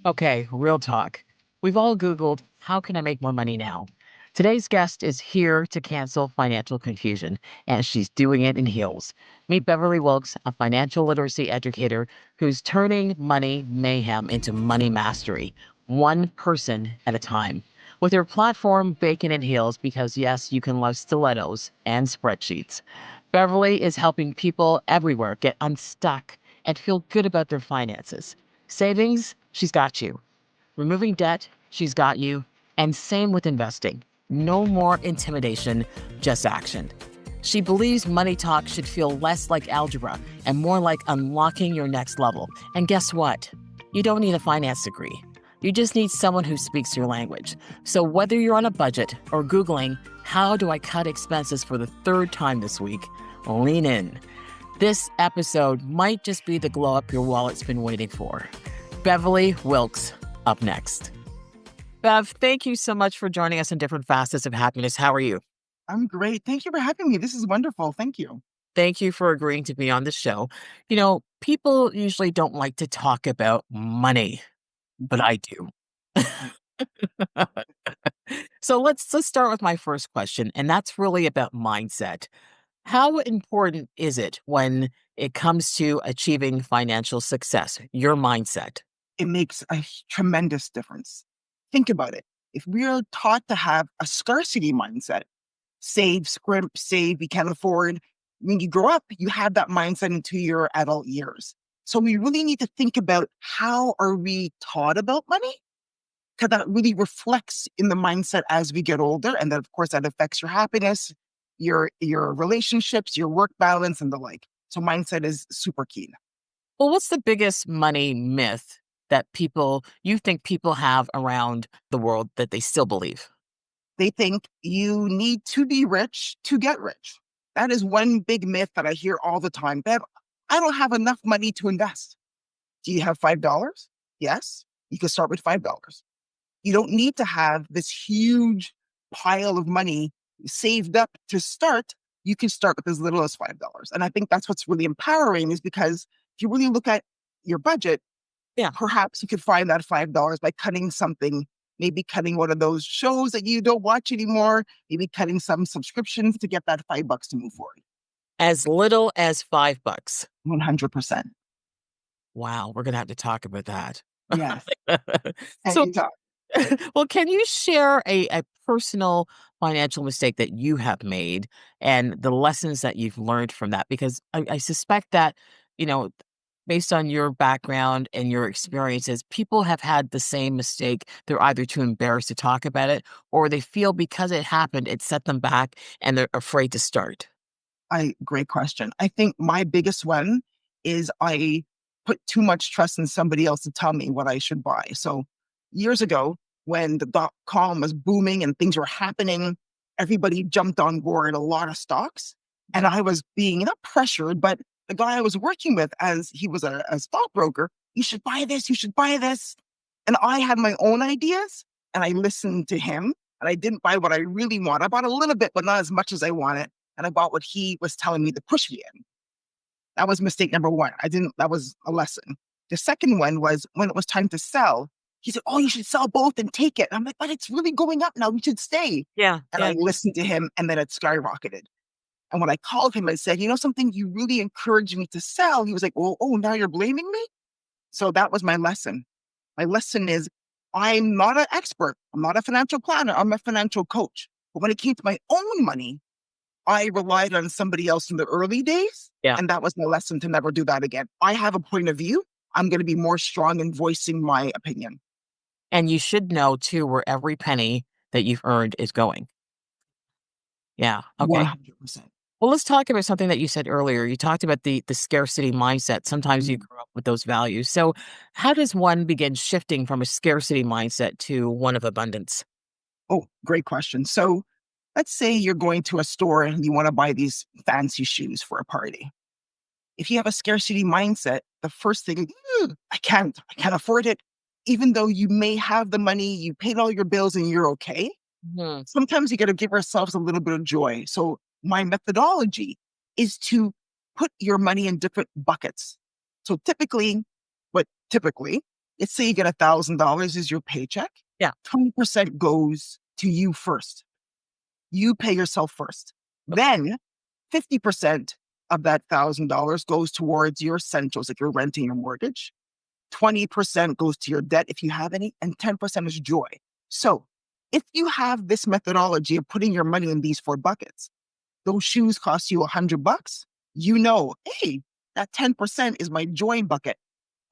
Okay, real talk. We've all Googled, how can I make more money now? Today's guest is here to cancel financial confusion, and she's doing it in heels. Meet Beverly Wilkes, a financial literacy educator who's turning money mayhem into money mastery, one person at a time. With her platform Bacon and Heels, because yes, you can love stilettos and spreadsheets. Beverly is helping people everywhere get unstuck and feel good about their finances. Savings, she's got you. Removing debt, she's got you. And same with investing. No more intimidation, just action. She believes money talk should feel less like algebra and more like unlocking your next level. And guess what? You don't need a finance degree. You just need someone who speaks your language. So whether you're on a budget or Googling, how do I cut expenses for the third time this week? Lean in. This episode might just be the glow up your wallet's been waiting for. Beverly Wilkes up next. Bev, thank you so much for joining us in Different Facets of Happiness. How are you? I'm great. Thank you for having me. This is wonderful. Thank you. Thank you for agreeing to be on the show. You know, people usually don't like to talk about money, but I do. So let's start with my first question, and that's really about mindset. How important is it when it comes to achieving financial success, your mindset? It makes a tremendous difference. Think about it. If we're taught to have a scarcity mindset, save, scrimp, save, we can't afford, when you grow up, you have that mindset into your adult years. So we really need to think about how are we taught about money? Because that really reflects in the mindset as we get older. And then, of course, that affects your happiness, your relationships, your work balance, and the like. So mindset is super key. Well, what's the biggest money myth that you think people have around the world that they still believe? They think you need to be rich to get rich. That is one big myth that I hear all the time. Bev, I don't have enough money to invest. Do you have $5? Yes, you can start with $5. You don't need to have this huge pile of money saved up to start. You can start with as little as $5. And I think that's what's really empowering is because if you really look at your budget, Yeah. perhaps you could find that $5 by cutting something, maybe cutting one of those shows that you don't watch anymore, maybe cutting some subscriptions to get that $5 to move forward. As little as $5. 100%. Wow, we're gonna have to talk about that. Yes. So, Anytime. well, can you share a personal financial mistake that you have made and the lessons that you've learned from that? Because I suspect that, you know, based on your background and your experiences, people have had the same mistake. They're either too embarrassed to talk about it, or they feel because it happened, it set them back and they're afraid to start. Great question. I think my biggest one is I put too much trust in somebody else to tell me what I should buy. So years ago, when the .com was booming and things were happening, everybody jumped on board a lot of stocks. And I was being not pressured, but the guy I was working with, as he was a stockbroker, you should buy this, you should buy this. And I had my own ideas and I listened to him and I didn't buy what I really want. I bought a little bit, but not as much as I wanted. And I bought what he was telling me to push me in. That was mistake number one. That was a lesson. The second one was when it was time to sell, he said, "Oh, you should sell both and take it." And I'm like, "But it's really going up now. We should stay." Yeah, And yeah. I listened to him and then it skyrocketed. And when I called him and said, "You know something, you really encouraged me to sell," he was like, "Well, oh, now you're blaming me?" So that was my lesson. My lesson is I'm not an expert. I'm not a financial planner. I'm a financial coach. But when it came to my own money, I relied on somebody else in the early days, Yeah. and that was my lesson to never do that again. I have a point of view. I'm going to be more strong in voicing my opinion. And you should know too where every penny that you've earned is going. Yeah. Okay. 100%. Well, let's talk about something that you said earlier. You talked about the scarcity mindset. Sometimes you Mm. grow up with those values. So, how does one begin shifting from a scarcity mindset to one of abundance? Oh, great question. So let's say you're going to a store and you want to buy these fancy shoes for a party. If you have a scarcity mindset, the first thing, I can't afford it. Even though you may have the money, you paid all your bills and you're okay. Mhm. Sometimes you got to give ourselves a little bit of joy. So my methodology is to put your money in different buckets. So typically, let's say you get $1,000 is your paycheck, Yeah. 20% goes to you first. You pay yourself first. Then 50% of that $1,000 goes towards your essentials, like you're renting your mortgage. 20% goes to your debt if you have any, and 10% is joy. So if you have this methodology of putting your money in these four buckets, those shoes cost you $100, you know, hey, that 10% is my joy bucket.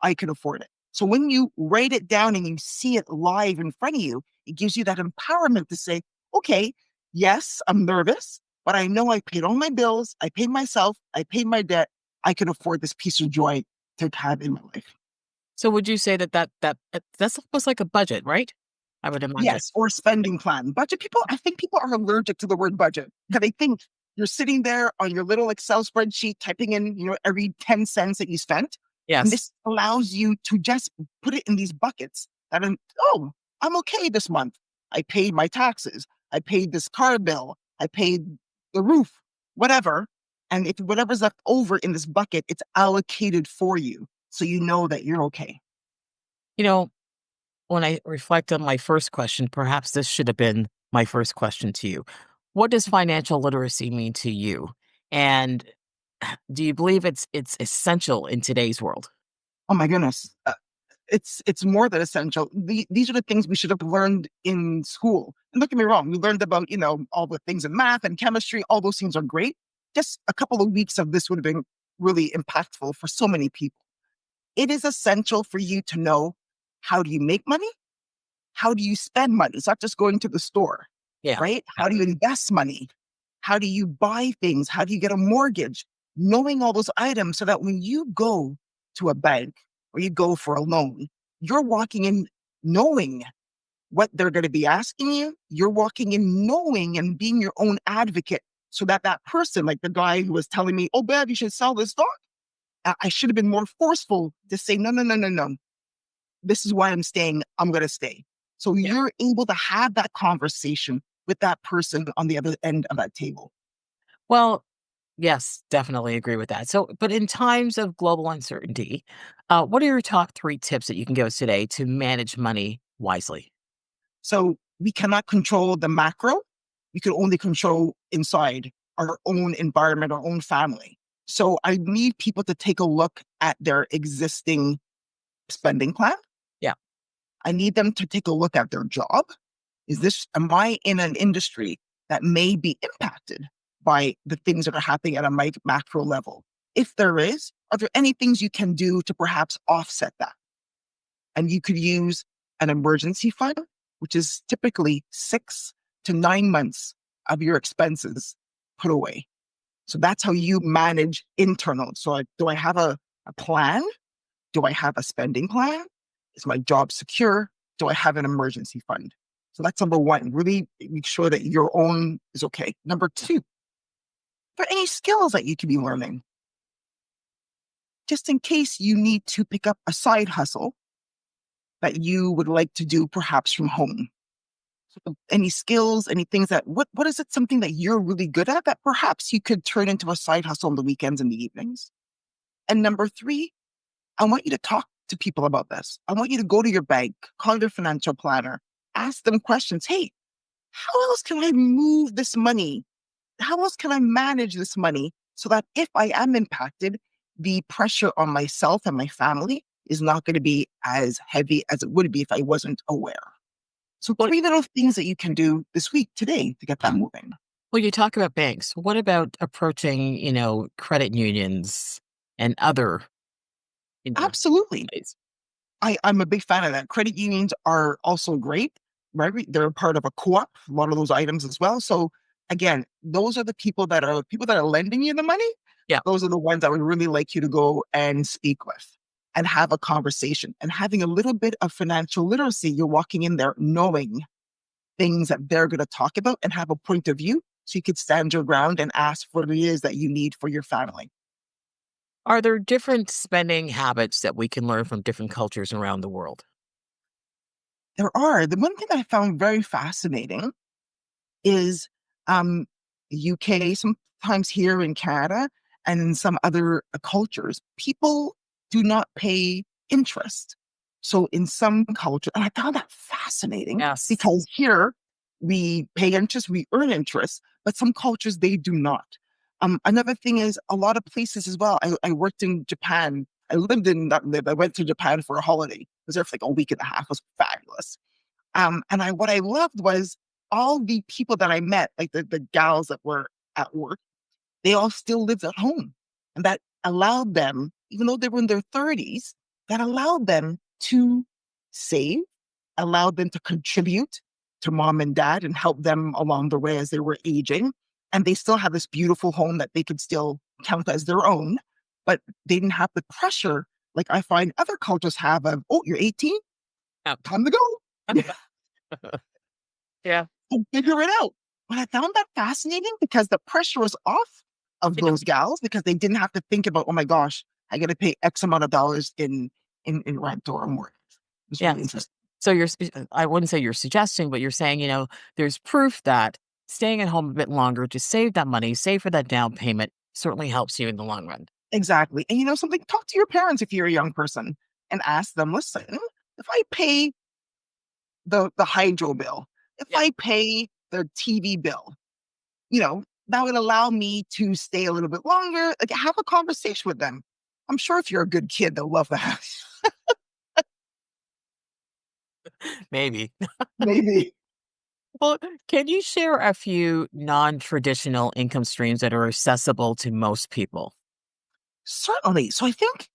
I can afford it. So when you write it down and you see it live in front of you, it gives you that empowerment to say, okay, yes, I'm nervous, but I know I paid all my bills. I paid myself. I paid my debt. I can afford this piece of joy to have in my life. So would you say that's almost like a budget, right? I would imagine. Yes, or spending plan. Budget people, I think people are allergic to the word budget because they think you're sitting there on your little Excel spreadsheet typing in, every 10 cents that you spent. And Yes. this allows you to just put it in these buckets that oh, I'm okay this month. I paid my taxes. I paid this car bill. I paid the roof, whatever. And if whatever's left over in this bucket, it's allocated for you. So you know that you're okay. You know, when I reflect on my first question, perhaps this should have been my first question to you. What does financial literacy mean to you? And do you believe it's essential in today's world? Oh my goodness. It's more than essential. These are the things we should have learned in school. And don't get me wrong, we learned about, all the things in math and chemistry. All those things are great. Just a couple of weeks of this would have been really impactful for so many people. It is essential for you to know, how do you make money? How do you spend money? It's not just going to the store, Yeah. right? Yeah. How do you invest money? How do you buy things? How do you get a mortgage? Knowing all those items so that when you go to a bank or you go for a loan, you're walking in knowing what they're going to be asking you. You're walking in knowing and being your own advocate so that that person, like the guy who was telling me, oh, Bev, you should sell this stock. I should have been more forceful to say, no, no, no, no, no. This is why I'm staying. I'm going to stay. So Yeah. you're able to have that conversation with that person on the other end of that table. Well, yes, definitely agree with that. So, but in times of global uncertainty, what are your top three tips that you can give us today to manage money wisely? So we cannot control the macro. We can only control inside our own environment, our own family. So I need people to take a look at their existing spending plan. Yeah. I need them to take a look at their job. Am I in an industry that may be impacted by the things that are happening at a macro level? If there is, are there any things you can do to perhaps offset that? And you could use an emergency fund, which is typically 6 to 9 months of your expenses put away. So that's how you manage internal. So do I have a plan? Do I have a spending plan? Is my job secure? Do I have an emergency fund? So that's number one. Really make sure that your own is okay. Number two, for any skills that you could be learning, just in case you need to pick up a side hustle that you would like to do perhaps from home. So any skills, any things what is it, something that you're really good at that perhaps you could turn into a side hustle on the weekends and the evenings? And number three, I want you to talk to people about this. I want you to go to your bank, call your financial planner, ask them questions. Hey, how else can I move this money? How else can I manage this money so that if I am impacted, the pressure on myself and my family is not going to be as heavy as it would be if I wasn't aware? So Well, three little things that you can do this week, today, to get that moving. well, you talk about banks. What about approaching, credit unions and other, you know, Absolutely. ways? I'm a big fan of that. Credit unions are also great, right? They're a part of a co-op, a lot of those items as well. So again, those are the people that are lending you the money. Yeah. Those are the ones I would really like you to go and speak with and have a conversation. And having a little bit of financial literacy, you're walking in there knowing things that they're going to talk about and have a point of view so you could stand your ground and ask what it is that you need for your family. Are there different spending habits that we can learn from different cultures around the world? There are. The one thing that I found very fascinating is um, UK, sometimes here in Canada, and in some other cultures, people do not pay interest. So in some culture, and I found that fascinating Yes. because here we pay interest, we earn interest, but some cultures they do not. Another thing is a lot of places as well. I worked in Japan. I lived in not lived. I went to Japan for a holiday. I was there for like a week and a half. It was fabulous. And I what I loved was all the people that I met, like the gals that were at work, they all still lived at home. And that allowed them, even though they were in their 30s, that allowed them to save, allowed them to contribute to mom and dad and help them along the way as they were aging. And they still have this beautiful home that they could still count as their own, but they didn't have the pressure like I find other cultures have of, oh, you're 18, Yep. time to go. Yeah. And figure it out. But I found that fascinating because the pressure was off of Yeah. those gals because they didn't have to think about, oh my gosh, I got to pay X amount of dollars in rent or mortgage. It's Yeah. really interesting. So I wouldn't say you're suggesting, but you're saying, there's proof that staying at home a bit longer to save that money, save for that down payment certainly helps you in the long run. Exactly. And you know something, talk to your parents if you're a young person and ask them, listen, if I pay the hydro bill, if Yeah. I pay the TV bill, you know, that would allow me to stay a little bit longer. Like have a conversation with them. I'm sure if you're a good kid, they'll love that. Maybe. Maybe. Well, can you share a few non-traditional income streams that are accessible to most people? Certainly. So I think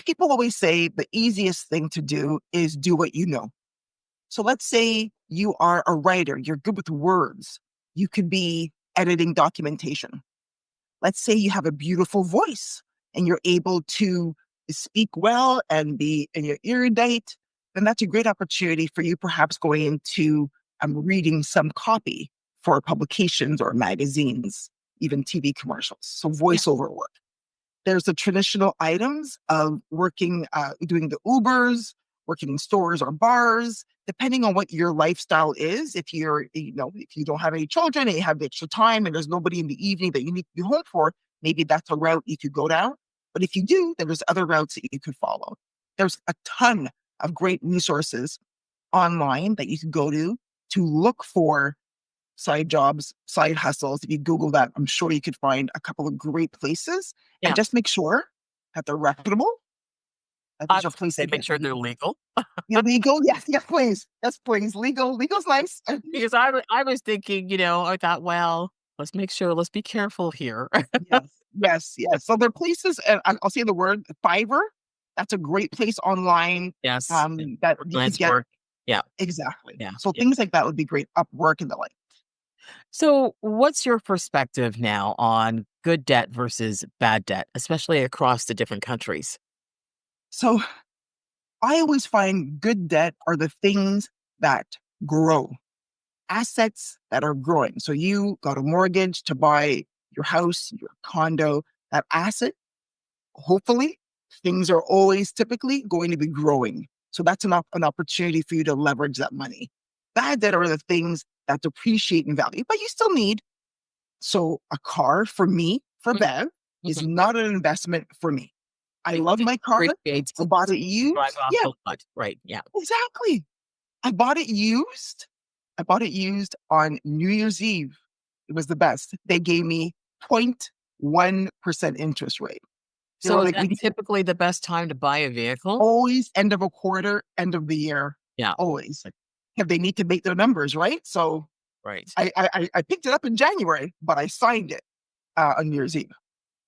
people always say the easiest thing to do is do what you know. So let's say you are a writer, you're good with words. You could be editing documentation. Let's say you have a beautiful voice and you're able to speak well and you're erudite, then that's a great opportunity for you perhaps going into reading some copy for publications or magazines, even TV commercials. So Yeah. voiceover work. There's the traditional items of working, doing the Ubers, working in stores or bars, depending on what your lifestyle is. If if you don't have any children and you have extra time and there's nobody in the evening that you need to be home for, maybe that's a route you could go down. But if you do, then there's other routes that you could follow. There's a ton of great resources online that you can go to look for side jobs, side hustles. If you Google that, I'm sure you could find a couple of great places and Yeah. just make sure that they're reputable, that I these are say places make that sure they're legal. illegal. Yes, yes, please. Yes, please. Legal. Legal's nice. Because I was thinking, I thought, well, let's be careful here. Yes, yes, yes. So there are places, and I'll say the word Fiverr. That's a great place online Yes. Yeah. that you could Freelance get work. Yeah. exactly. Yeah. So Yeah. things like that would be great. Upwork and the like. So, what's your perspective now on good debt versus bad debt, especially across the different countries? So I always find good debt are the things that grow. Assets that are growing. So you got a mortgage to buy your house, your condo, that asset, hopefully, things are always typically going to be growing. So that's an opportunity for you to leverage that money. Bad debt are the things that depreciate in value, but you still need. So a car for me, for Mhm. Bev, is Mhm. not an investment for me. I It love my car. appreciates I bought it to drive used. off Yeah, the lot. Right. Yeah. exactly. I bought it used. I bought it used on New Year's Eve. It was the best. They gave me 0.1% interest rate. They So, were is like, that we typically the best time to buy a vehicle? always end of a quarter, end of the year, Yeah. always. If they need to make their numbers, right? So Right. I picked it up in January, but I signed it on New Year's Eve.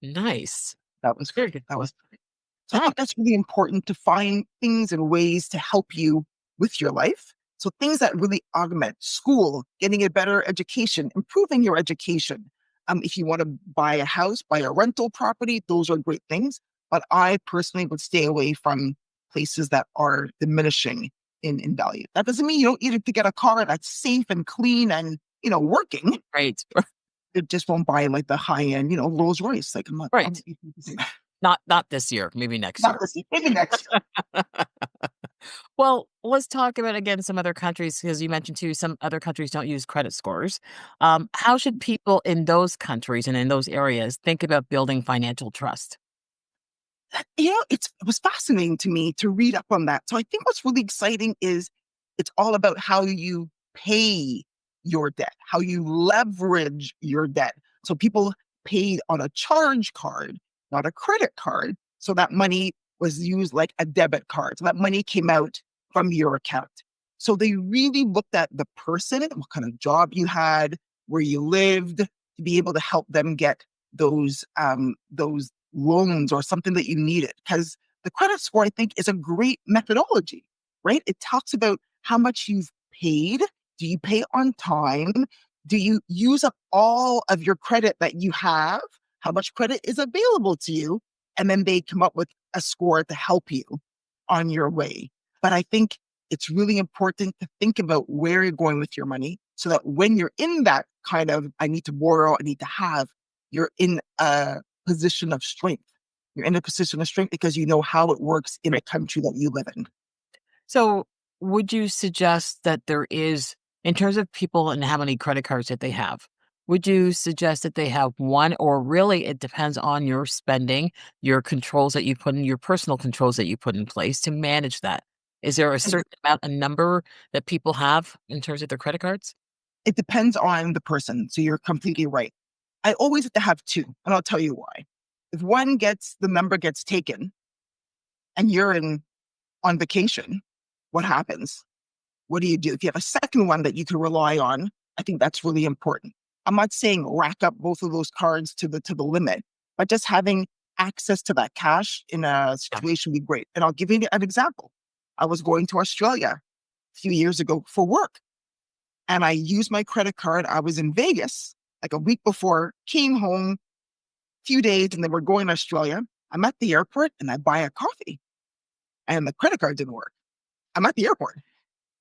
Nice. That was Very great. good. That was great. So I Ah, think that's really important to find things and ways to help you with your life. So things that really augment school, getting a better education, improving your education. If you want to buy a house, buy a rental property, those are great things. But I personally would stay away from places that are diminishing in value. That doesn't mean you don't need to get a car that's safe and clean and working. right. It just won't buy like the high end, Rolls Royce. Like I'm Right. Not this year, maybe next not year. this year, maybe next year. Well, let's talk about again some other countries because you mentioned too some other countries don't use credit scores. How should people in those countries and in those areas think about building financial trust? It was fascinating to me to read up on that. So I think what's really exciting is it's all about how you pay your debt, how you leverage your debt. So people paid on a charge card, not a credit card. So that money was used like a debit card. So that money came out from your account. So they really looked at the person, what kind of job you had, where you lived, to be able to help them get those loans or something that you needed. Because the credit score, I think, is a great methodology, right? It talks about how much you've paid. Do you pay on time? Do you use up all of your credit that you have? How much credit is available to you? And then they come up with a score to help you on your way. But I think it's really important to think about where you're going with your money so that when you're in that kind of, I need to borrow, I need to have, you're in a position of strength. You're in a position of strength because you know how it works in a country that you live in. So, would you suggest that there is, in terms of people and how many credit cards that they have, would you suggest that they have one, or really it depends on your spending, your controls that you put in, your personal controls that you put in place to manage that? Is there a certain amount, a number that people have in terms of their credit cards? It depends on the person. So you're completely right. I always have to have two, and I'll tell you why. If the number gets taken and you're on vacation, what happens? What do you do? If you have a second one that you can rely on, I think that's really important. I'm not saying rack up both of those cards to the limit, but just having access to that cash in a Yeah. situation would be great. And I'll give you an example. I was going to Australia a few years ago for work, and I used my credit card. I was in Vegas like a week before, came home, few days, and then we're going to Australia. I'm at the airport and I buy a coffee, and the credit card didn't work. I'm at the airport.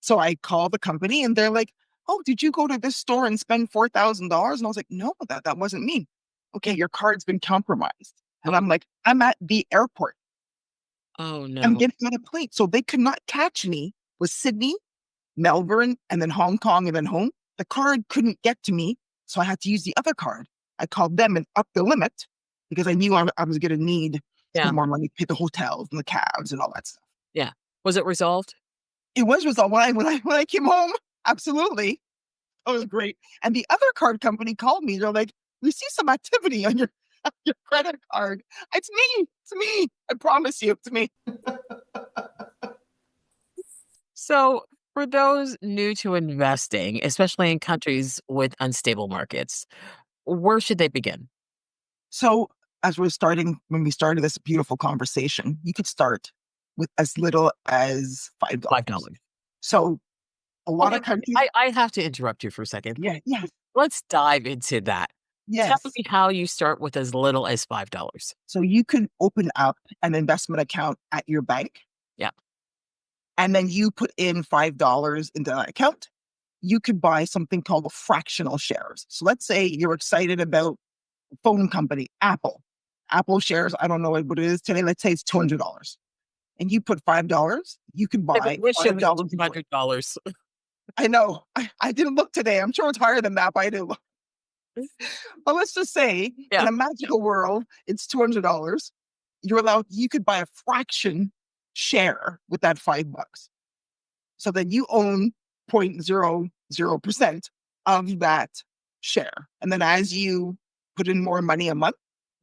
So I call the company and they're like, "Oh, did you go to this store and spend $4,000?" And I was like, "No, that wasn't me." "Okay, your card's been compromised." And I'm like, "I'm at the airport. Oh, I'm no. getting on a plane." So they could not catch me with Sydney, Melbourne, and then Hong Kong and then home. The card couldn't get to me. So I had to use the other card. I called them and upped the limit because I knew I was going to need Yeah. some more money to pay the hotels and the cabs and all that stuff. Yeah. Was it resolved? It was resolved when I came home. Absolutely. It was great. And the other card company called me. They're like, "We see some activity on your, your credit card." It's me. It's me. I promise you, it's me. So, for those new to investing, especially in countries with unstable markets, where should they begin? So when we started this beautiful conversation, you could start with as little as $5. $5. So a lot Okay, of countries, I have to interrupt you for a second. yeah, yes, Let's dive into that. Tell yes. me how you start with as little as $5. So you could open up an investment account at your bank, Yeah. and then you put in $5 into that account. You could buy something called fractional shares. So let's say you're excited about a phone company, Apple. Apple shares, I don't know what it is today. Let's say it's $200. And you put $5, you can I buy wish it was $5 worth. $200. I know. I didn't look today. I'm sure it's higher than that, but I didn't look. But let's just say in Yeah. a magical world, it's $200. You could buy a fraction share with that $5. So then you own 0.00% of that share. And then as you put in more money a month,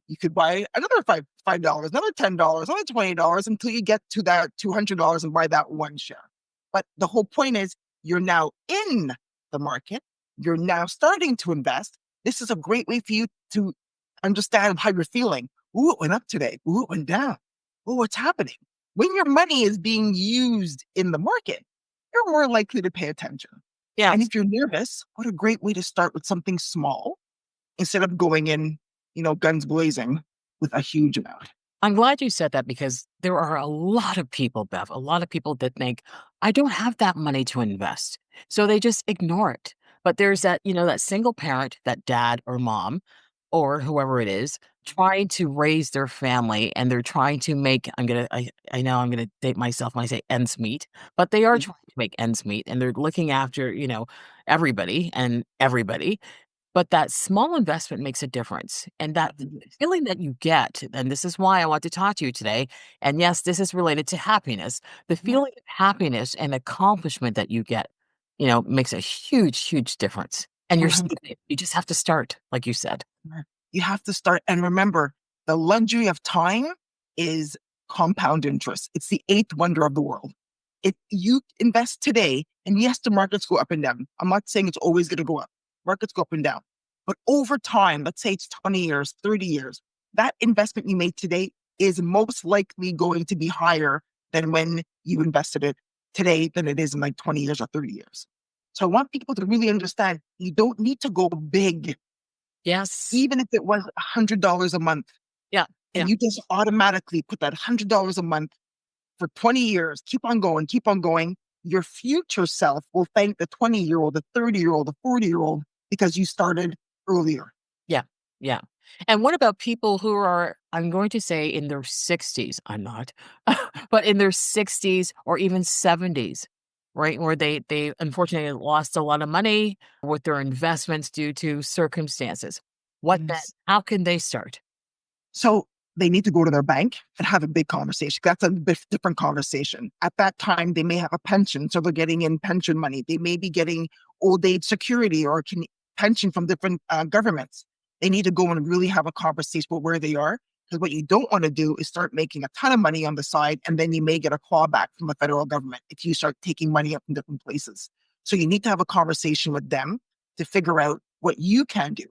you could buy another $5, another $10, another $20 until you get to that $200 and buy that one share. But the whole point is you're now in the market. You're now starting to invest. This is a great way for you to understand how you're feeling. Ooh, it went up today. Ooh, it went down. Ooh, what's happening? When your money is being used in the market, you're more likely to pay attention. Yeah. And if you're nervous, what a great way to start with something small instead of going in, guns blazing with a huge amount. I'm glad you said that because there are a lot of people, Bev, a lot of people that think, I don't have that money to invest. So they just ignore it. But there's that, that single parent, that dad or mom or whoever it is, trying to raise their family and they're trying to make, I know I'm going to date myself when I say ends meet, but they are Mhm. trying to make ends meet and they're looking after, everybody and everybody. But that small investment makes a difference. And that feeling that you get, and this is why I want to talk to you today. And yes, this is related to happiness. The Yeah. feeling of happiness and accomplishment that you get, makes a huge, huge difference. And you're seeing 100. it. You just have to start, like you said. You have to start. And remember, the luxury of time is compound interest. It's the eighth wonder of the world. If you invest today, and yes, the markets go up and down. I'm not saying it's always going to go up. Markets go up and down. But over time, let's say it's 20 years, 30 years, that investment you made today is most likely going to be higher than when you invested it today than it is in like 20 years or 30 years. So I want people to really understand you don't need to go big, Yes. even if it was $100 a month, Yeah. and Yeah. you just automatically put that $100 a month for 20 years, keep on going. Your future self will thank the 20-year-old, the 30-year-old, the 40-year-old because you started earlier. Yeah. Yeah. And what about people who are, I'm going to say in their 60s, I'm not, but in their 60s or even 70s, right? Where they unfortunately lost a lot of money with their investments due to circumstances. What then? Yes. How can they start? So they need to go to their bank and have a big conversation. That's a different conversation. At that time, they may have a pension, so they're getting in pension money. They may be getting old age security or pension from different governments. They need to go and really have a conversation about where they are. Because what you don't want to do is start making a ton of money on the side, and then you may get a clawback from the federal government if you start taking money up from different places. So you need to have a conversation with them to figure out what you can do.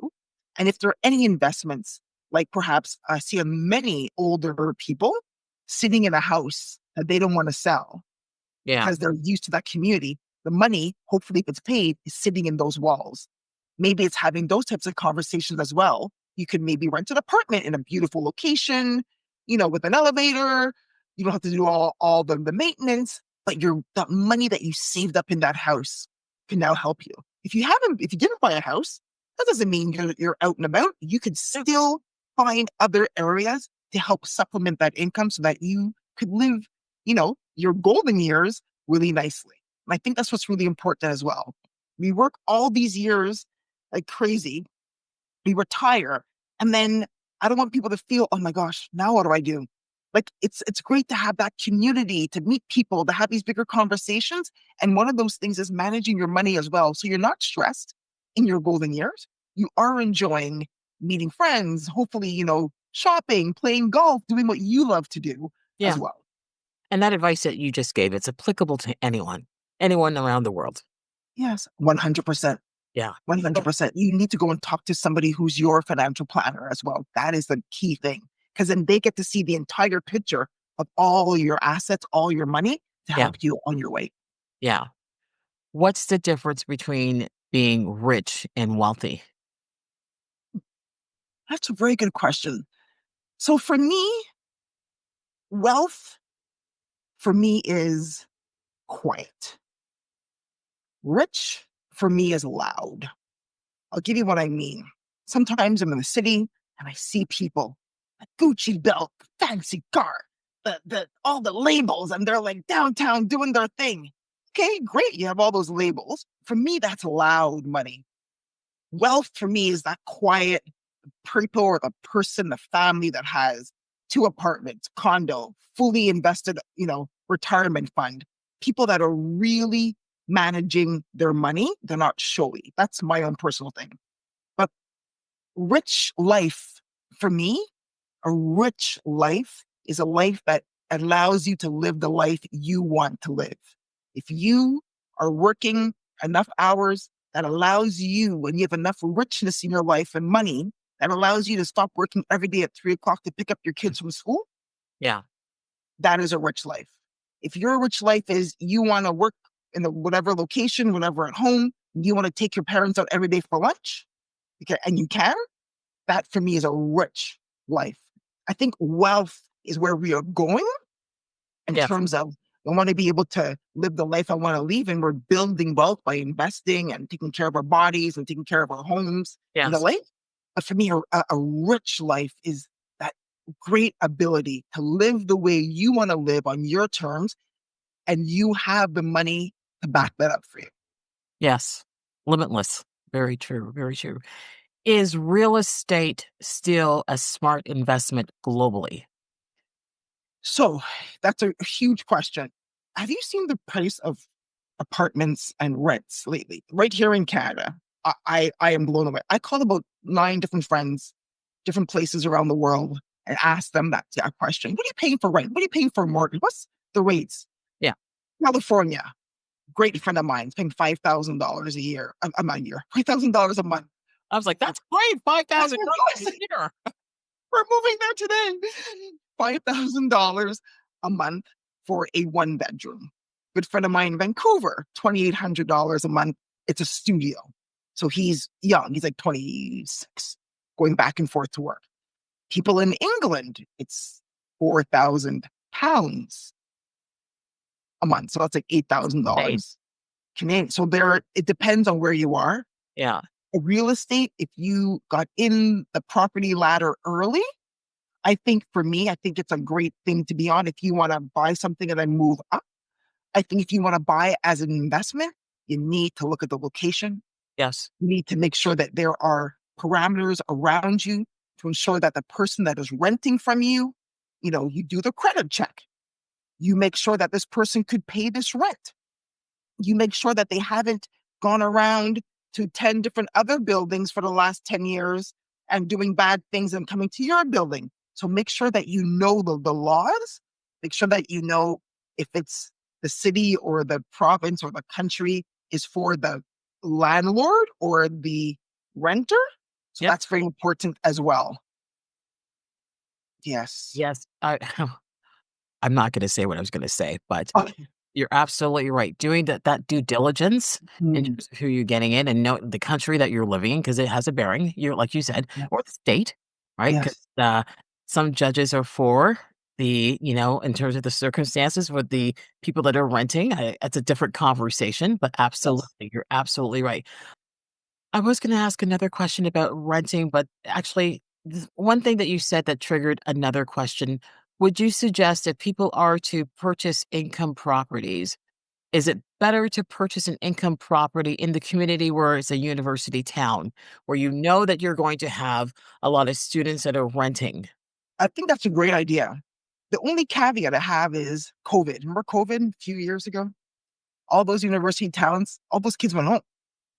And if there are any investments, like perhaps I see many older people sitting in a house that they don't want to sell Yeah. because they're used to that community. The money, hopefully, if it's paid, is sitting in those walls. Maybe it's having those types of conversations as well. You could maybe rent an apartment in a beautiful location, with an elevator. You don't have to do all the maintenance, but the money that you saved up in that house can now help you. If you didn't buy a house, that doesn't mean you're out and about. You could still find other areas to help supplement that income so that you could live, your golden years really nicely. And I think that's what's really important as well. We work all these years like crazy. We retire. And then I don't want people to feel, oh my gosh, now what do I do? Like it's great to have that community, to meet people, to have these bigger conversations. And one of those things is managing your money as well. So you're not stressed in your golden years. You are enjoying meeting friends, hopefully, shopping, playing golf, doing what you love to do as Yeah. well. And that advice that you just gave, it's applicable to anyone around the world. Yes, 100%. Yeah. 100%. You need to go and talk to somebody who's your financial planner as well. That is the key thing. Because then they get to see the entire picture of all your assets, all your money to Yeah. help you on your way. Yeah. What's the difference between being rich and wealthy? That's a very good question. So for me, wealth for me is quiet. Rich for me is loud. I'll give you what I mean. Sometimes I'm in the city and I see people, a Gucci belt, fancy car, all the labels, and they're like downtown doing their thing. Okay, great. You have all those labels. For me, that's loud money. Wealth for me is that quiet people or the person, the family that has two apartments, condo, fully invested, retirement fund. People that are really managing their money. They're not showy. That's my own personal thing. But rich life for me, a rich life is a life that allows you to live the life you want to live. If you are working enough hours that allows you, when you have enough richness in your life and money, that allows you to stop working every day at 3 o'clock to pick up your kids from school, Yeah. that is a rich life. If your rich life is you want to work in the whatever location, whenever at home, you want to take your parents out every day for lunch, and you can, that for me is a rich life. I think wealth is where we are going in Yes. terms of I want to be able to live the life I want to live, and we're building wealth by investing and taking care of our bodies and taking care of our homes and the Yes. like. But for me, a rich life is that great ability to live the way you want to live on your terms, and you have the money to back that up for you. Yes. Limitless. Very true. Very true. Is real estate still a smart investment globally? So that's a huge question. Have you seen the price of apartments and rents lately? Right here in Canada, I am blown away. I called about 9 different friends, different places around the world, and asked them that question. What are you paying for rent? What are you paying for a mortgage? What's the rates? Yeah. California, great friend of mine is paying $5,000 a year, a year, $5,000 a month. I was like, that's great. $5,000 a year. We're moving there today. $5,000 a month for a 1 bedroom. Good friend of mine in Vancouver, $2,800 a month. It's a studio. So he's young. He's like 26, going back and forth to work. People in England, it's £4,000 a month. So that's like Insane. $8,000 Canadian. So it depends on where you are. Yeah. Real estate, if you got in the property ladder early, I think for me, I think it's a great thing to be on if you want to buy something and then move up. I think if you want to buy as an investment, you need to look at the location. Yes. You need to make sure that there are parameters around you to ensure that the person that is renting from you, you do the credit check. You make sure that this person could pay this rent. You make sure that they haven't gone around to 10 different other buildings for the last 10 years and doing bad things and coming to your building. So make sure that you know the laws. Make sure that you know if it's the city or the province or the country is for the landlord or the renter. So Yep. that's very important as well. Yes. Yes. I'm not going to say what I was going to say, but Okay. you're absolutely right. Doing that due diligence in Mm, terms of who you're getting in and know the country that you're living in, because it has a bearing. You're like you said, yes. or the state, right? Because Yes. some judges are for in terms of the circumstances with the people that are renting. It's a different conversation, but Yes. absolutely, you're absolutely right. I was going to ask another question about renting, but actually, one thing that you said that triggered another question. Would you suggest if people are to purchase income properties, is it better to purchase an income property in the community where it's a university town, where you know that you're going to have a lot of students that are renting? I think that's a great idea. The only caveat I have is COVID. Remember COVID a few years ago? All those university towns, all those kids went home,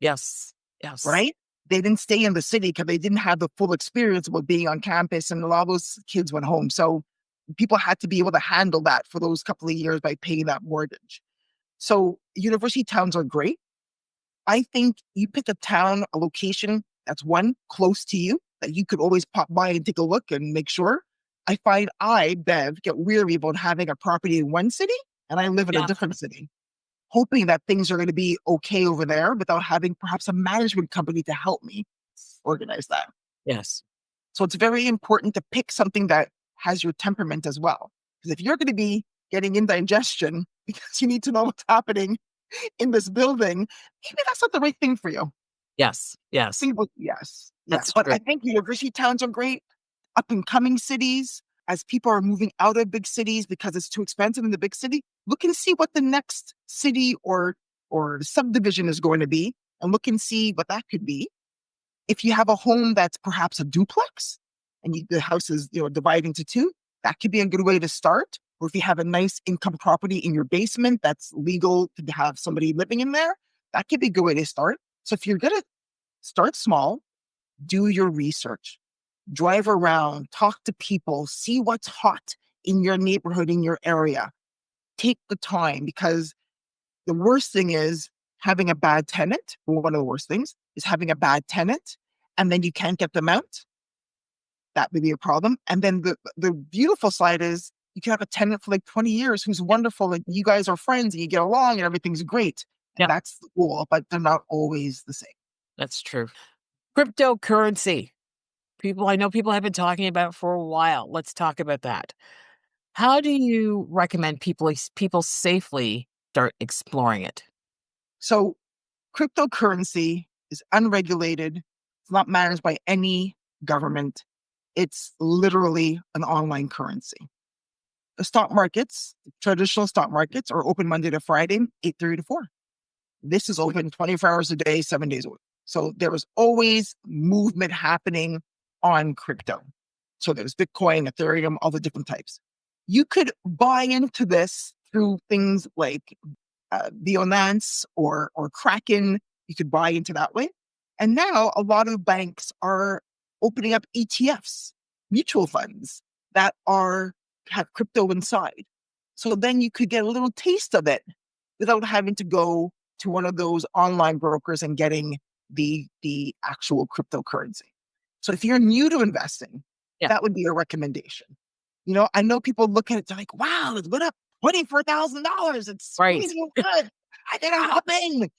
Yes. Yes. right? They didn't stay in the city because they didn't have the full experience of being on campus, and a lot of those kids went home. So people had to be able to handle that for those couple of years by paying that mortgage. So university towns are great. I think you pick a town, a location that's one close to you that you could always pop by and take a look and make sure. I find Bev, get weary about having a property in one city and I live in a Yeah. different city, hoping that things are going to be okay over there without having perhaps a management company to help me organize that. Yes. So it's very important to pick something that has your temperament as well. Because if you're going to be getting indigestion because you need to know what's happening in this building, maybe that's not the right thing for you. Yes. Yes. Yes, yeah. That's But true. I think university towns are great. Up and coming cities, as people are moving out of big cities because it's too expensive in the big city, look and see what the next city or subdivision is going to be, and look and see what that could be. If you have a home that's perhaps a duplex, and the house is divided into two, that could be a good way to start. Or if you have a nice income property in your basement that's legal to have somebody living in there, that could be a good way to start. So if you're gonna start small, do your research, drive around, talk to people, see what's hot in your neighborhood, in your area. Take the time, because the worst thing is having a bad tenant. Well, one of the worst things is having a bad tenant and then you can't get them out. That would be a problem. And then the beautiful side is you can have a tenant for like 20 years who's wonderful and you guys are friends and you get along and everything's great. Yeah. That's the goal, but they're not always the same. That's true. Cryptocurrency. I know people have been talking about it for a while. Let's talk about that. How do you recommend people safely start exploring it? So cryptocurrency is unregulated. It's not managed by any government. It's literally an online currency. The stock markets, traditional stock markets, are open Monday to Friday, 8:30 to 4. This is open 24 hours a day, 7 days a week. So there was always movement happening on crypto. So there's Bitcoin, Ethereum, all the different types. You could buy into this through things like Binance or Kraken. You could buy into that way. And now a lot of banks are opening up ETFs, mutual funds that are have crypto inside. So then you could get a little taste of it without having to go to one of those online brokers and getting the actual cryptocurrency. So if you're new to investing, Yeah. that would be a recommendation. I know people look at it, they're like, wow, it's went up $24,000. It's Right. crazy good. I gotta hop in.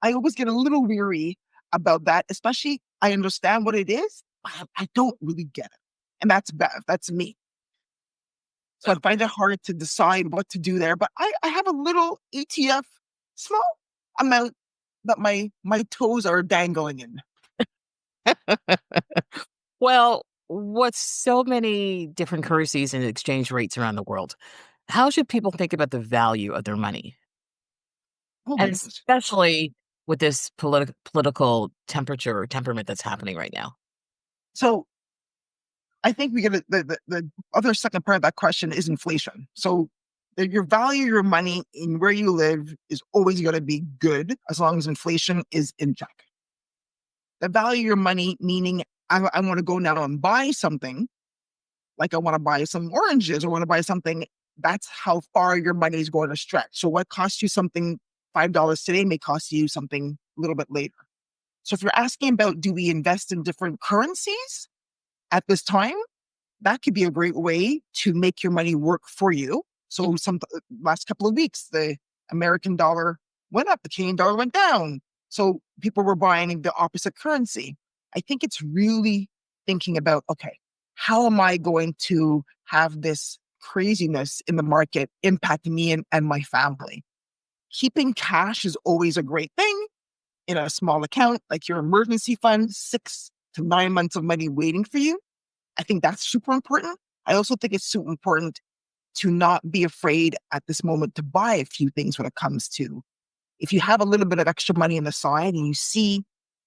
I always get a little weary about that, especially I understand what it is. I don't really get it. And that's bad. That's me. So I find it hard to decide what to do there. But I have a little ETF, small amount that my toes are dangling in. Well, with so many different currencies and exchange rates around the world, how should people think about the value of their money? Oh And my goodness. especially with this political temperature or temperament that's happening right now. So I think we get the other second part of that question is inflation. So your value, your money in where you live is always going to be good as long as inflation is in check. The value of your money, meaning I want to go now and buy something, like I want to buy some oranges or want to buy something, that's how far your money is going to stretch. So what costs you something $5 today may cost you something a little bit later. So if you're asking about do we invest in different currencies at this time, that could be a great way to make your money work for you. So some last couple of weeks, the American dollar went up, the Canadian dollar went down. So people were buying the opposite currency. I think it's really thinking about, okay, how am I going to have this craziness in the market impact me and my family? Keeping cash is always a great thing in a small account, like your emergency fund, 6 to 9 months of money waiting for you. I think that's super important. I also think it's super important to not be afraid at this moment to buy a few things when it comes to if you have a little bit of extra money on the side and you see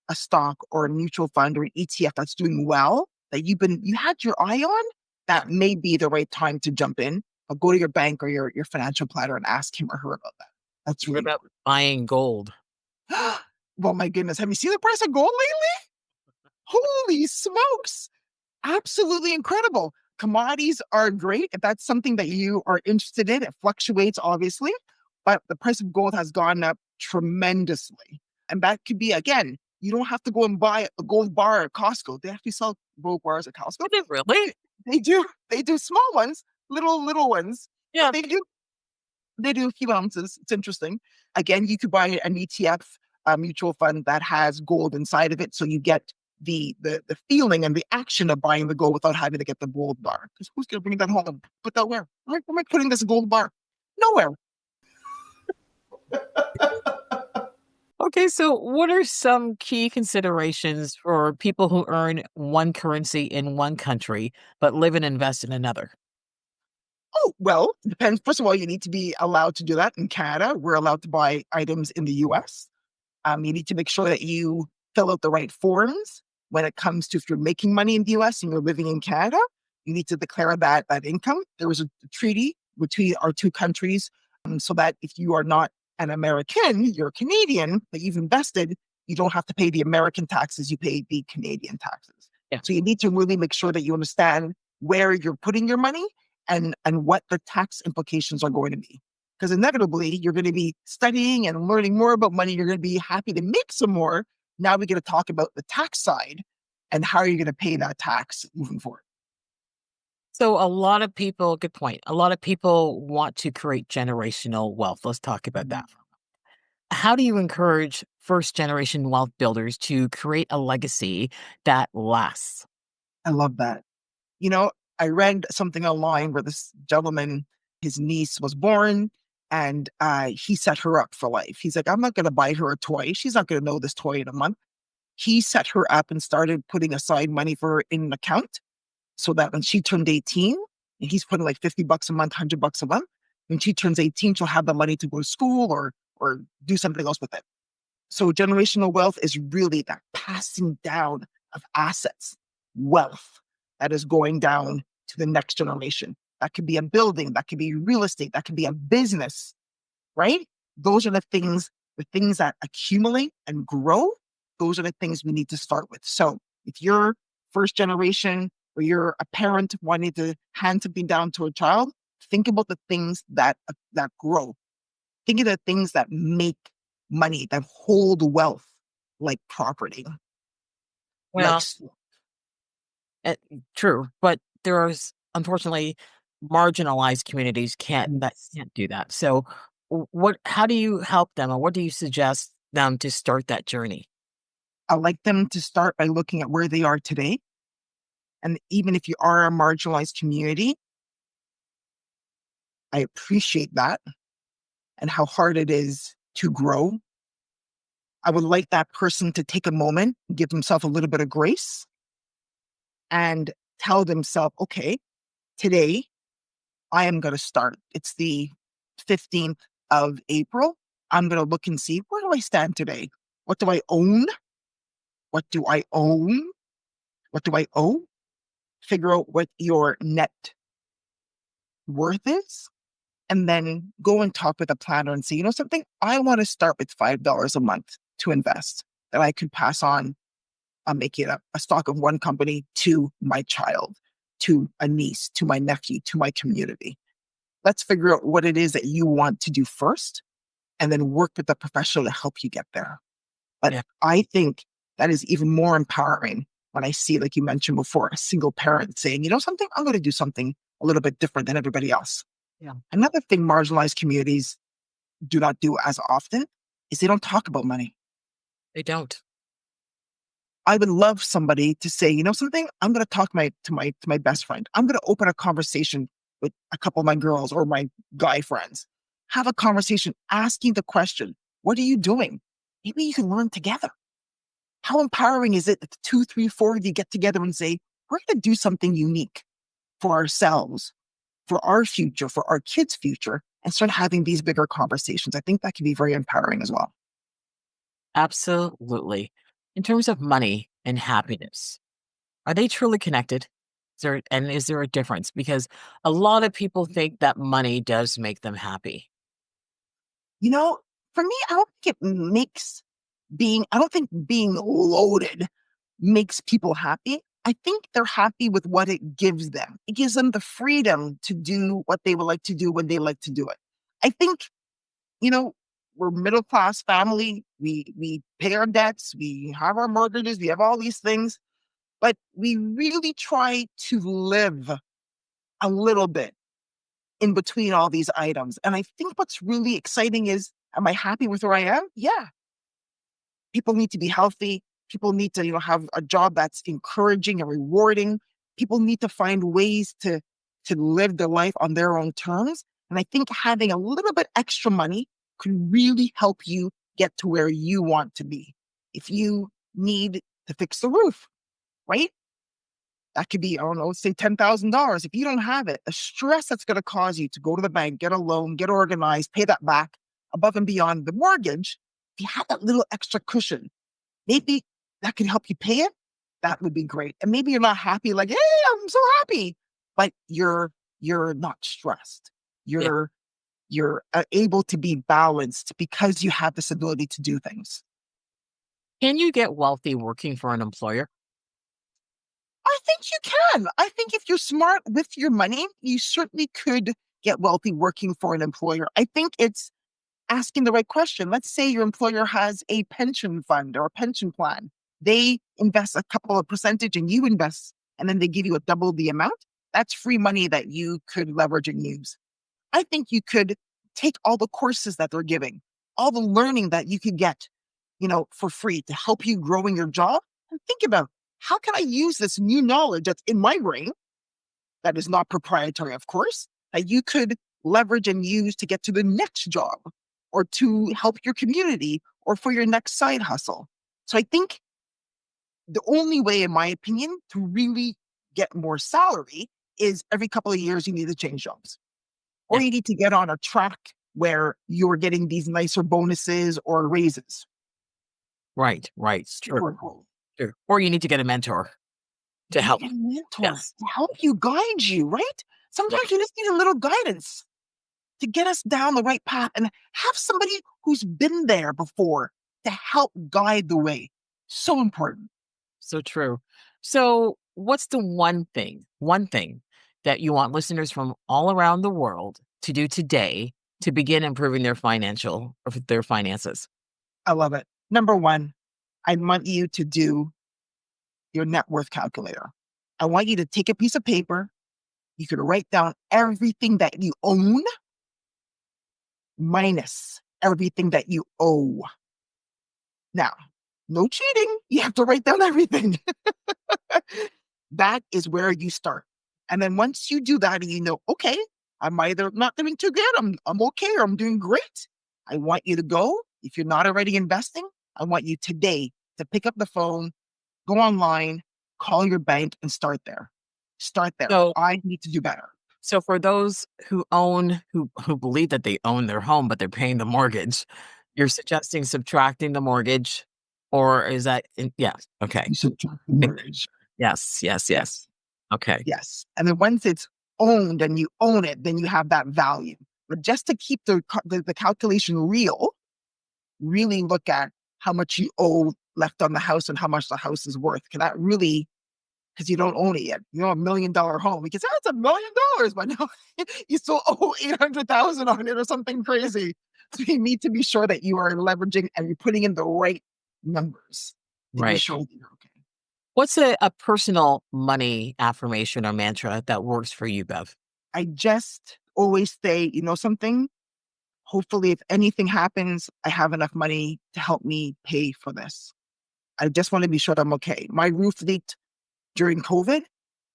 a stock or a mutual fund or an ETF that's doing well that you had your eye on, that may be the right time to jump in. But go to your bank or your financial planner and ask him or her about that. That's What really about buying gold? important. Well, my goodness, have you seen the price of gold lately? Holy smokes! Absolutely incredible. Commodities are great if that's something that you are interested in. It fluctuates, obviously, but the price of gold has gone up tremendously. And that could be, again, you don't have to go and buy a gold bar at Costco. They actually sell gold bars at Costco. Is it really? They do. They do small ones, little ones, but Yeah. they do a few ounces. It's interesting. Again, you could buy an ETF, a mutual fund that has gold inside of it, so you get the feeling and the action of buying the gold without having to get the gold bar. Because who's going to bring that home? Put that where? Where am I putting this gold bar? Nowhere. Okay, so what are some key considerations for people who earn one currency in one country but live and invest in another? Oh, well, depends. First of all, you need to be allowed to do that in Canada. We're allowed to buy items in the US. You need to make sure that you fill out the right forms when it comes to if you're making money in the US and you're living in Canada. You need to declare that income. There was a treaty between our two countries, so that if you are not an American, you're a Canadian, but you've invested, you don't have to pay the American taxes, you pay the Canadian taxes. Yeah. So you need to really make sure that you understand where you're putting your money and what the tax implications are going to be. Because inevitably, you're going to be studying and learning more about money. You're going to be happy to make some more. Now we get to talk about the tax side and how are you going to pay that tax moving forward. So a lot of people, good point. A lot of people want to create generational wealth. Let's talk about that. How do you encourage first generation wealth builders to create a legacy that lasts? I love that. You know, I read something online where this gentleman, his niece was born and he set her up for life. He's like, I'm not going to buy her a toy. She's not going to know this toy in a month. He set her up and started putting aside money for her in an account so that when she turned 18, and he's putting like $50 a month, $100 a month, when she turns 18, she'll have the money to go to school or do something else with it. So generational wealth is really that passing down of assets, wealth that is going down to the next generation. That could be a building, that could be real estate, that could be a business, right? Those are the things that accumulate and grow. Those are the things we need to start with. So if you're first generation or you're a parent wanting to hand something down to a child, think about the things that grow. Think of the things that make money, that hold wealth, like property, like Well, eh, true, but there's unfortunately marginalized communities can't do that. So, what? How do you help them, or what do you suggest them to start that journey? I like them to start by looking at where they are today. And even if you are a marginalized community, I appreciate that and how hard it is to grow. I would like that person to take a moment, give themselves a little bit of grace and tell themselves, okay, today I am going to start. It's the 15th of April. I'm going to look and see, where do I stand today? What do I own? What do I own? What do I owe? Figure out what your net worth is, and then go and talk with a planner and say, you know something, I want to start with $5 a month to invest that I could pass on. I'm making a stock of one company to my child, to a niece, to my nephew, to my community. Let's figure out what it is that you want to do first and then work with the professional to help you get there. But Yeah, I think that is even more empowering when I see, like you mentioned before, a single parent saying, you know something, I'm going to do something a little bit different than everybody else. yeah, Another thing marginalized communities do not do as often is they don't talk about money. they don't. I would love somebody to say, you know something, I'm going to talk to my best friend. I'm going to open a conversation with a couple of my girls or my guy friends. Have a conversation asking the question, what are you doing? Maybe you can learn together. How empowering is it that the two, three, four of you get together and say, we're going to do something unique for ourselves, for our future, for our kids' future, and start having these bigger conversations. I think that can be very empowering as well. Absolutely. In terms of money and happiness, are they truly connected? Is there a difference? Because a lot of people think that money does make them happy. You know, for me, I don't think being loaded makes people happy. I think they're happy with what it gives them. It gives them the freedom to do what they would like to do when they like to do it. I think, you know, we're middle class family. We pay our debts, we have our mortgages, we have all these things, but we really try to live a little bit in between all these items. And I think what's really exciting is, am I happy with where I am? Yeah. People need to be healthy. People need to, have a job that's encouraging and rewarding. People need to find ways to live their life on their own terms. And I think having a little bit extra money can really help you get to where you want to be. If you need to fix the roof, right? That could be, I don't know, let's say $10,000. If you don't have it, the stress that's going to cause you to go to the bank, get a loan, get organized, pay that back above and beyond the mortgage, if you have that little extra cushion, maybe that can help you pay it. That would be great. And maybe you're not happy, like, hey, I'm so happy, but you're not stressed. Yeah. You're able to be balanced because you have this ability to do things. Can you get wealthy working for an employer? I think you can. I think if you're smart with your money, you certainly could get wealthy working for an employer. I think it's asking the right question. Let's say your employer has a pension fund or a pension plan. They invest a couple of percentage and you invest, and then they give you a double the amount. That's free money that you could leverage and use. I think you could take all the courses that they're giving, all the learning that you could get, for free to help you grow in your job, and think about, how can I use this new knowledge that's in my brain, that is not proprietary, of course, that you could leverage and use to get to the next job or to help your community or for your next side hustle. So I think the only way, in my opinion, to really get more salary is every couple of years you need to change jobs, or Yeah. you need to get on a track where you're getting these nicer bonuses or raises. Right, right. Sure, Super important. sure. Or you need to get a mentor to You need to help. get a mentor Yes. to help you, guide you, right? Right. Sometimes you just need a little guidance to get us down the right path and have somebody who's been there before to help guide the way. So important. So true. So, what's the one thing that you want listeners from all around the world to do today to begin improving their finances? I love it. Number one, I want you to do your net worth calculator. I want you to take a piece of paper. You could write down everything that you own minus everything that you owe. Now, no cheating. You have to write down everything. That is where you start. And then once you do that and you know, okay, I'm either not doing too good, I'm okay, or I'm doing great. I want you to go. If you're not already investing, I want you today to pick up the phone, go online, call your bank and start there. Start there. So, I need to do better. so for those who believe that they own their home but they're paying the mortgage, you're suggesting subtracting the mortgage, or is that yeah, okay. You subtract the mortgage. Yes, yes, yes. Yes. Okay. Yes. And then once it's owned and you own it, then you have that value. But just to keep the calculation real, really look at how much you owe left on the house and how much the house is worth. Because that really, because you don't own it yet. You know, $1 million home. Because that's $1 million, but no, you still owe 800,000 on it or something crazy. So you need to be sure that you are leveraging and you're putting in the right numbers to be Right. sure that you're okay. What's a personal money affirmation or mantra that works for you, Bev? I just always say, you know something? Hopefully, if anything happens, I have enough money to help me pay for this. I just want to be sure that I'm okay. My roof leaked during COVID.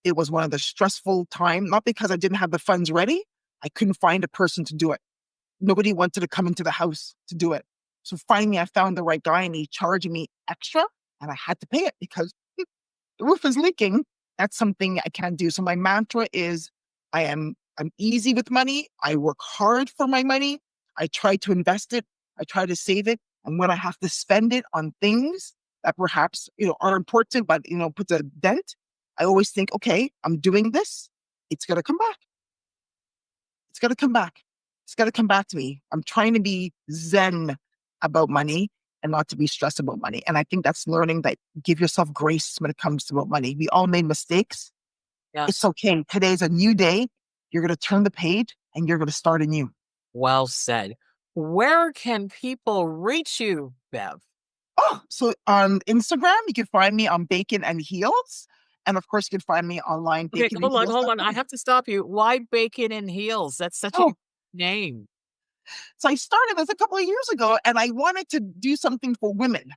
It was one of the stressful time, not because I didn't have the funds ready. I couldn't find a person to do it. Nobody wanted to come into the house to do it. So finally, I found the right guy and he charged me extra and I had to pay it because the roof is leaking. That's something I can't do. So my mantra is I'm easy with money. I work hard for my money. I try to invest it. I try to save it. And when I have to spend it on things that perhaps, are important, but puts a dent, I always think, okay, I'm doing this. It's gonna come back. It's gonna come back. It's gonna come back to me. I'm trying to be zen about money and not to be stressed about money. And I think that's learning that give yourself grace when it comes to about money. We all made mistakes. It's Yes. okay. Today's a new day. You're gonna turn the page and you're gonna start anew. Well said. Where can people reach you, Bev? Oh, so on Instagram, you can find me on Bacon and Heels. And of course, you can find me online, Okay, hold on. I baconandheels.com. have to stop you. Why bacon and heels? That's such a Oh, unique name. so I started this a couple of years ago and I wanted to do something for women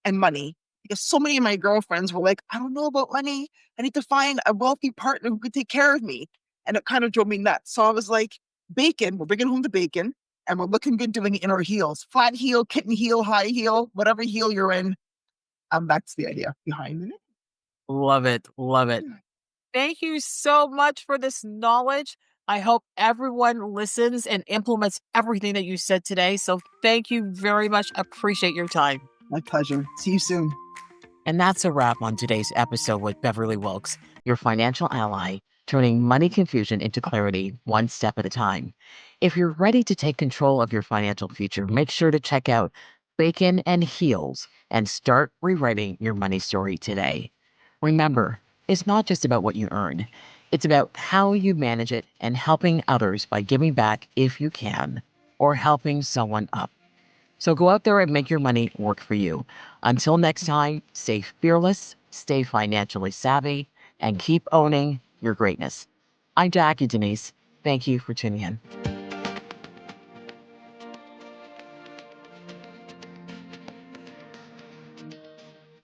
and money because so many of my girlfriends were like, I don't know about money. I need to find a wealthy partner who could take care of me. And it kind of drove me nuts. So I was like, bacon, we're bringing home the bacon and we're looking good doing it in our heels, flat heel, kitten heel, high heel, whatever heel you're in. That's the idea behind it. Love it. Love it. Thank you so much for this knowledge. I hope everyone listens and implements everything that you said today. So thank you very much. Appreciate your time. My pleasure. See you soon. And that's a wrap on today's episode with Beverly Wilkes, your financial ally, turning money confusion into clarity one step at a time. If you're ready to take control of your financial future, make sure to check out Bacon and Heels and start rewriting your money story today. Remember, it's not just about what you earn, it's about how you manage it and helping others by giving back if you can, or helping someone up. So go out there and make your money work for you. Until next time, stay fearless, stay financially savvy, and keep owning your greatness. I'm Jackie Denise. Thank you for tuning in.